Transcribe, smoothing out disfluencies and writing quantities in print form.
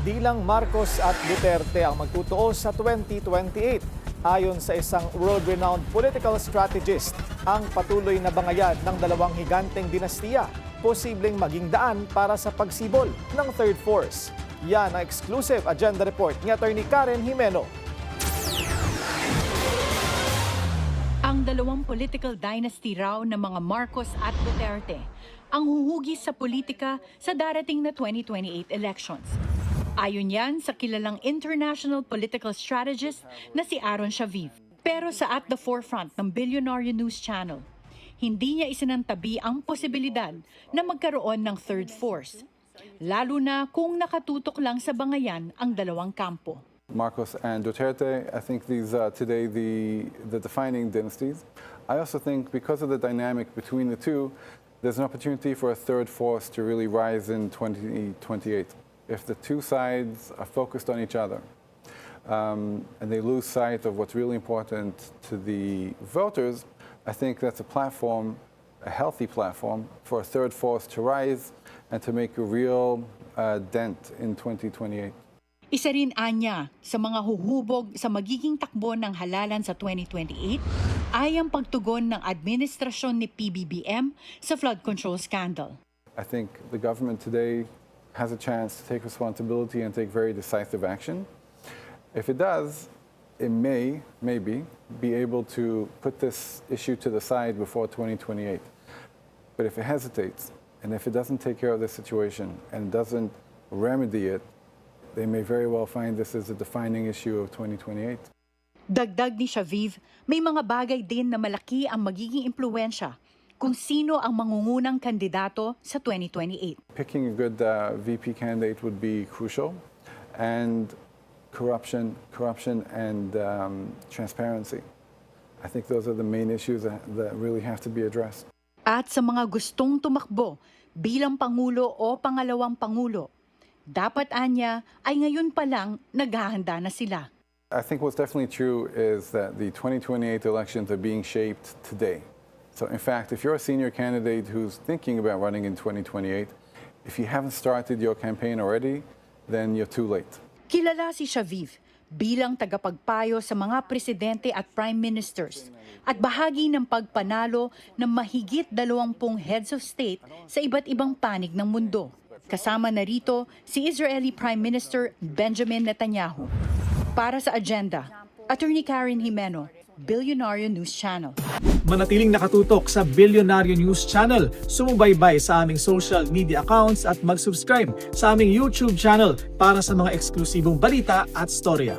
Di lang Marcos at Duterte ang magtutuos sa 2028. Ayon sa isang world-renowned political strategist, ang patuloy na bangayan ng dalawang higanteng dinastiya posibleng maging daan para sa pagsibol ng third force. Yan ang exclusive agenda report ni Atty. Karen Jimeno. Ang dalawang political dynasty raw ng mga Marcos at Duterte ang huhugis sa politika sa darating na 2028 elections. Ayon yan sa kilalang international political strategist na si Aaron Shaviv. Pero sa At the Forefront ng Billionaire News Channel, hindi niya isinantabi ang posibilidad na magkaroon ng third force, lalo na kung nakatutok lang sa bangayan ang dalawang kampo. Marcos and Duterte, I think these are today the defining dynasties. I also think because of the dynamic between the two, there's an opportunity for a third force to really rise in 2028. If the two sides are focused on each other and they lose sight of what's really important to the voters, I think that's a platform, a healthy platform, for a third force to rise and to make a real dent in 2028. Isa rin anya sa mga huhubog sa magiging takbo ng halalan sa 2028 ay ang pagtugon ng administrasyon ni PBBM sa flood control scandal. I think the government today has a chance to take responsibility and take very decisive action. If it does, it maybe be able to put this issue to the side before 2028. But if it hesitates, and if it doesn't take care of the situation and doesn't remedy it, they may very well find this as a defining issue of 2028. Dagdag ni Shaviv, may mga bagay din na malaki ang magiging impluwensya kung sino ang mangungunang kandidato sa 2028. Picking a good VP candidate would be crucial, and corruption and transparency. I think those are the main issues that really have to be addressed. At sa mga gustong tumakbo bilang Pangulo o Pangalawang Pangulo, dapat anya ay ngayon pa lang naghahanda na sila. I think what's definitely true is that the 2028 elections are being shaped today. So in fact, if you're a senior candidate who's thinking about running in 2028, if you haven't started your campaign already, then you're too late. Kilala si Shaviv bilang tagapagpayo sa mga presidente at prime ministers at bahagi ng pagpanalo ng mahigit 20 heads of state sa iba't ibang panig ng mundo. Kasama na rito si Israeli Prime Minister Benjamin Netanyahu. Para sa agenda, Atty. Karen Jimeno, Billionaire News Channel. Manatiling nakatutok sa Billionaire News Channel, sumubaybay sa aming social media accounts at mag-subscribe sa aming YouTube channel para sa mga eksklusibong balita at storya.